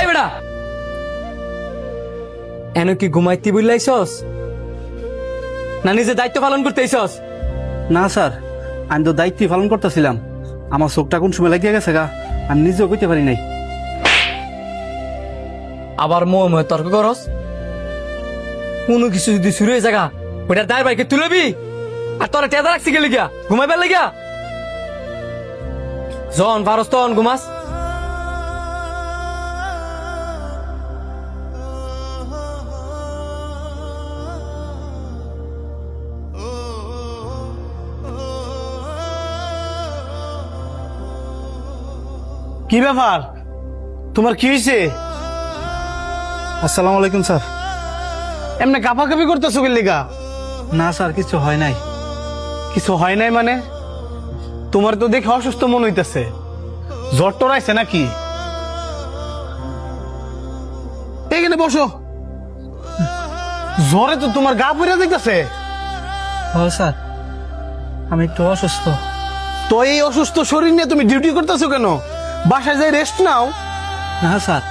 বেড়া এন কি ঘুমাইতে বুঝলাইছস না নিজে দায়িত্ব পালন করতেইছস? না স্যার, আমি তো দায়িত্ব পালন করতেছিলাম। আমার চোখটা কোন সময় লাগিয়ে গেছে গা, আমি নিজেও কইতে পারি নাই। আবার মোহ তর্ক করস? কোনো কিছু যদি শুরু হয়ে জায়গা ওটার দায়ের বাইকে তুলবি আর তোরা টেদা রাখছি গেলি গিয়া ঘুমাইবার লাগিয়া। জন পারস তখন ঘুমাস। কি ব্যাপার, তোমার কি হয়েছে? আসসালামু আলাইকুম স্যার। এমনি কাঁপাকাঁপি করতেছো কি লিগা? না স্যার, কিছু হয় নাই। কিছু হয় নাই মানে? তোমার তো দেখে অসুস্থ মনে হইতেছে। জ্বর টরাইছে নাকি? এখানে বসো। জ্বরে তো তোমার গা পুড়ে দেখতেছে। ও স্যার, আমি একটু অসুস্থ। তো এই অসুস্থ শরীর নিয়ে তুমি ডিউটি করতেছো কেন? বাসায় যাই রেস্ট নাও। না স্যার,